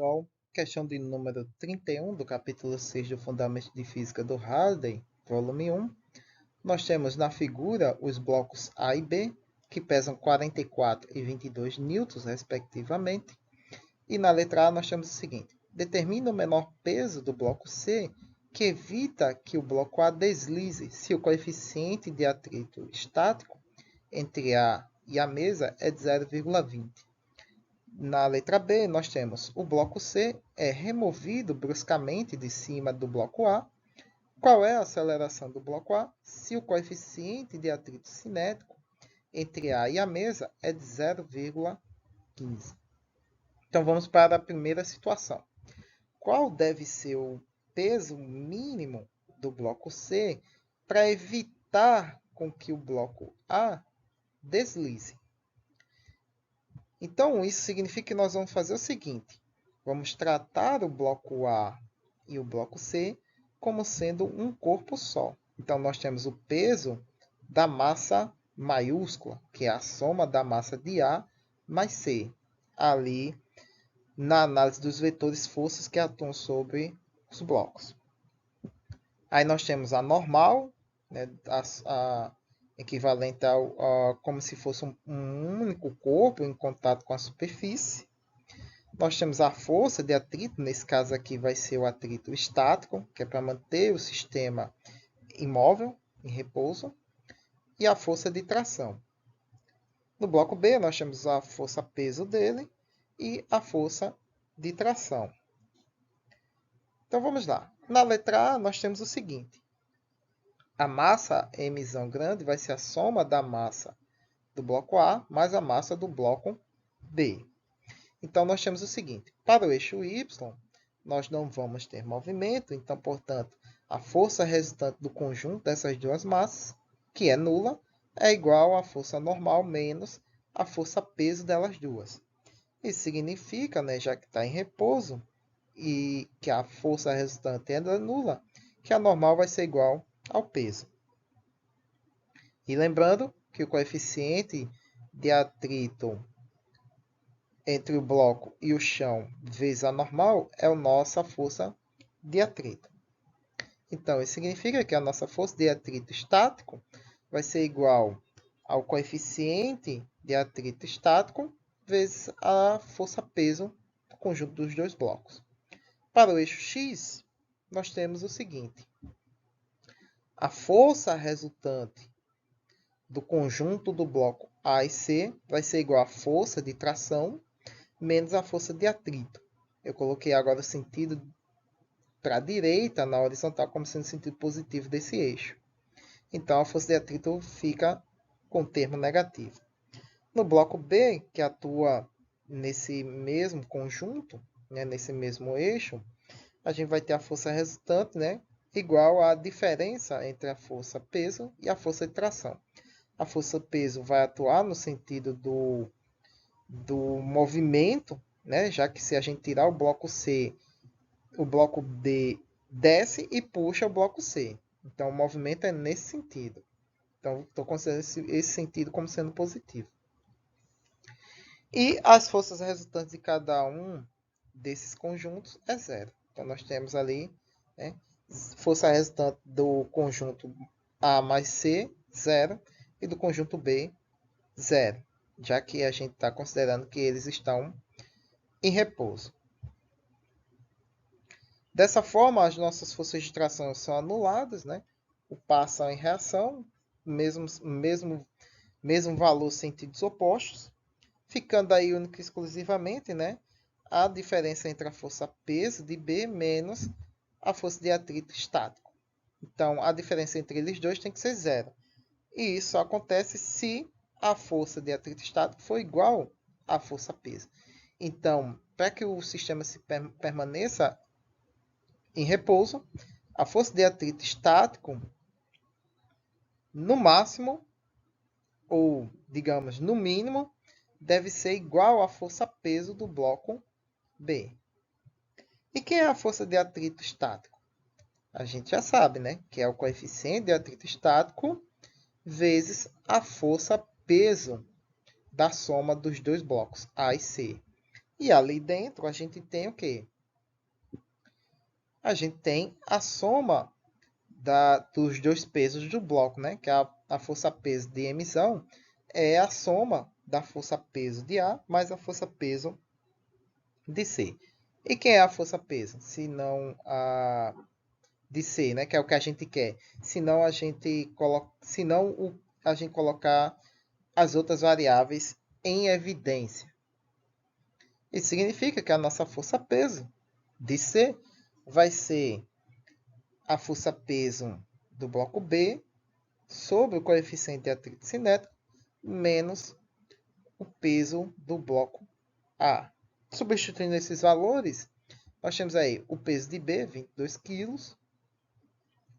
pessoal, questão de número 31 do capítulo 6 do Fundamentos de Física do Halliday, volume 1. Nós temos na figura os blocos A e B, que pesam 44 e 22 newtons, respectivamente. E na letra A nós temos o seguinte: determina o menor peso do bloco C, que evita que o bloco A deslize se o coeficiente de atrito estático entre A e a mesa é de 0,20. Na letra B, nós temos o bloco C é removido bruscamente de cima do bloco A. Qual é a aceleração do bloco A se o coeficiente de atrito cinético entre A e a mesa é de 0,15? Então, vamos para a primeira situação. Qual deve ser o peso mínimo do bloco C para evitar com que o bloco A deslize? Então, isso significa que nós vamos fazer o seguinte: vamos tratar o bloco A e o bloco C como sendo um corpo só. Então, nós temos o peso da massa maiúscula, que é a soma da massa de A mais C, ali na análise dos vetores forças que atuam sobre os blocos. Aí nós temos a normal, né, a equivalente como se fosse um único corpo em contato com a superfície. Nós temos a força de atrito, nesse caso aqui vai ser o atrito estático, que é para manter o sistema imóvel, em repouso, e a força de tração. No bloco B, nós temos a força-peso dele e a força de tração. Então vamos lá. Na letra A, nós temos o seguinte: a massa mzão grande vai ser a soma da massa do bloco A mais a massa do bloco B. Então, nós temos o seguinte: para o eixo Y, nós não vamos ter movimento, então, portanto, a força resultante do conjunto dessas duas massas, que é nula, é igual à força normal menos a força-peso delas duas. Isso significa, né, já que está em repouso, e que a força resultante é nula, que a normal vai ser igual ao peso. E lembrando que o coeficiente de atrito entre o bloco e o chão vezes a normal é a nossa força de atrito. Então, isso significa que a nossa força de atrito estático vai ser igual ao coeficiente de atrito estático vezes a força-peso do conjunto dos dois blocos. Para o eixo X, nós temos o seguinte: a força resultante do conjunto do bloco A e C vai ser igual à força de tração menos a força de atrito. Eu coloquei agora o sentido para a direita na horizontal como sendo o sentido positivo desse eixo. Então, a força de atrito fica com o termo negativo. No bloco B, que atua nesse mesmo conjunto, né, nesse mesmo eixo, a gente vai ter a força resultante, né, igual à diferença entre a força peso e a força de tração. A força peso vai atuar no sentido do movimento, né, já que se a gente tirar o bloco C, o bloco D desce e puxa o bloco C. Então, o movimento é nesse sentido. Então, estou considerando esse sentido como sendo positivo. E as forças resultantes de cada um desses conjuntos é zero. Então, nós temos ali, né, força resultante do conjunto A mais C, zero, e do conjunto B, zero, já que a gente está considerando que eles estão em repouso. Dessa forma, as nossas forças de tração são anuladas, né? O par são em reação, mesmo valor, sentidos opostos, ficando aí única e exclusivamente, né, a diferença entre a força peso de B menos a força de atrito estático. Então, a diferença entre eles dois tem que ser zero. E isso acontece se a força de atrito estático for igual à força peso. Então, para que o sistema permaneça em repouso, a força de atrito estático, no máximo, ou digamos no mínimo, deve ser igual à força-peso do bloco B. E quem é a força de atrito estático? A gente já sabe, né? Que é o coeficiente de atrito estático vezes a força-peso da soma dos dois blocos, A e C. E ali dentro a gente tem o quê? A gente tem a soma dos dois pesos do bloco, né? Que é a força-peso de emissão é a soma da força-peso de A mais a força-peso de C. E quem é a força-peso? Se não a de C, né? Que é o que a gente quer. Se não a gente colocar as outras variáveis em evidência. Isso significa que a nossa força-peso de C vai ser a força-peso do bloco B sobre o coeficiente de atrito cinético menos o peso do bloco A. Substituindo esses valores, nós temos aí o peso de B, 22 kg,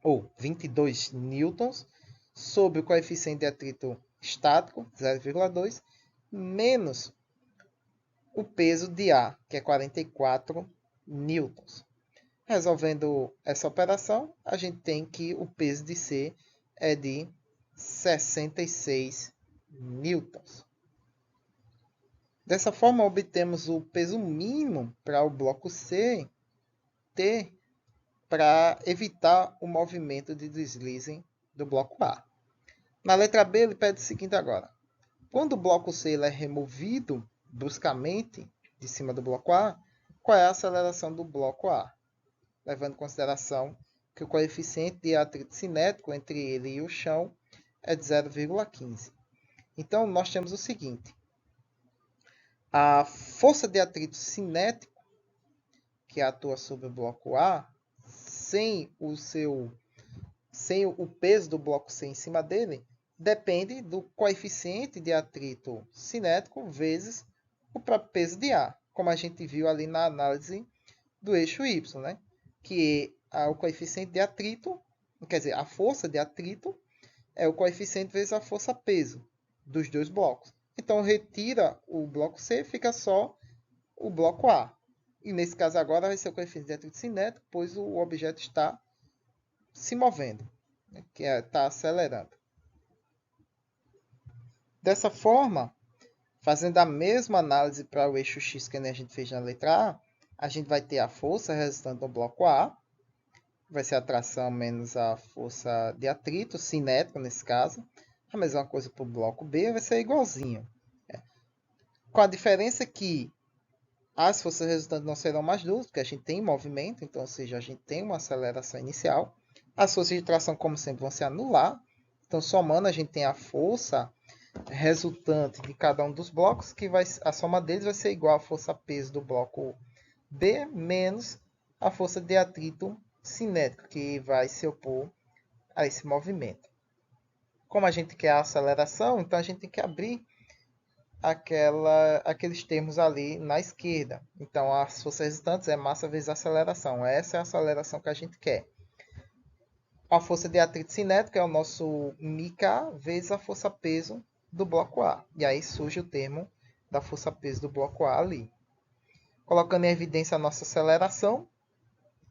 ou 22 newtons, sobre o coeficiente de atrito estático, 0,2, menos o peso de A, que é 44 newtons. Resolvendo essa operação, a gente tem que o peso de C é de 66 newtons. Dessa forma, obtemos o peso mínimo para o bloco C ter para evitar o movimento de deslize do bloco A. Na letra B, ele pede o seguinte agora. Quando o bloco C é removido bruscamente de cima do bloco A, qual é a aceleração do bloco A? Levando em consideração que o coeficiente de atrito cinético entre ele e o chão é de 0,15. Então, nós temos o seguinte. A força de atrito cinético que atua sobre o bloco A, sem o peso do bloco C em cima dele, depende do coeficiente de atrito cinético vezes o próprio peso de A, como a gente viu ali na análise do eixo Y, né? Que o coeficiente de atrito, quer dizer, a força de atrito é o coeficiente vezes a força-peso dos dois blocos. Então, retira o bloco C, fica só o bloco A. E nesse caso agora vai ser o coeficiente de atrito cinético, pois o objeto está se movendo, né? Que está acelerando. Dessa forma, fazendo a mesma análise para o eixo X que a gente fez na letra A gente vai ter a força resultante do bloco A, vai ser a tração menos a força de atrito, cinético nesse caso. A mesma coisa para o bloco B, vai ser igualzinho. Com a diferença que as forças resultantes não serão mais duras, porque a gente tem movimento, então, ou seja, a gente tem uma aceleração inicial. As forças de tração, como sempre, vão se anular. Então, somando, a gente tem a força resultante de cada um dos blocos, que a soma deles vai ser igual à força-peso do bloco B menos a força de atrito cinético, que vai se opor a esse movimento. Como a gente quer a aceleração, então a gente tem que abrir aqueles termos ali na esquerda. Então, as forças resultantes é massa vezes aceleração. Essa é a aceleração que a gente quer. A força de atrito cinético é o nosso μk vezes a força-peso do bloco A. E aí surge o termo da força-peso do bloco A ali. Colocando em evidência a nossa aceleração,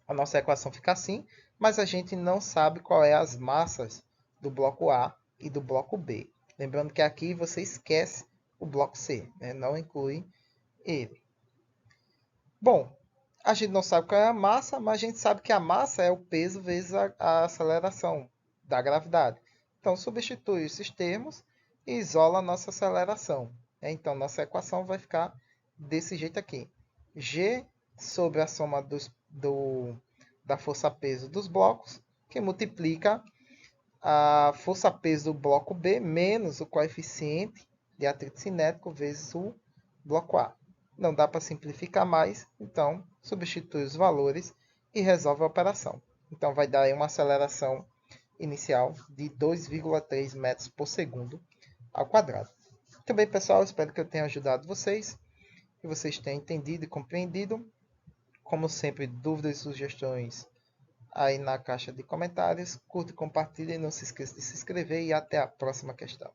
a nossa equação fica assim, mas a gente não sabe qual é as massas do bloco A e do bloco B. Lembrando que aqui você esquece o bloco C, né? Não inclui ele. Bom, a gente não sabe qual é a massa, mas a gente sabe que a massa é o peso vezes a aceleração da gravidade. Então, substitui esses termos e isola a nossa aceleração. Então, nossa equação vai ficar desse jeito aqui. G sobre a soma da força-peso dos blocos, que multiplica a força-peso do bloco B menos o coeficiente de atrito cinético vezes o bloco A. Não dá para simplificar mais, então substitui os valores e resolve a operação. Então vai dar aí uma aceleração inicial de 2,3 metros por segundo ao quadrado. Muito bem, pessoal, espero que eu tenha ajudado vocês, que vocês tenham entendido e compreendido. Como sempre, dúvidas e sugestões aí na caixa de comentários. Curta e compartilhe, não se esqueça de se inscrever e até a próxima questão.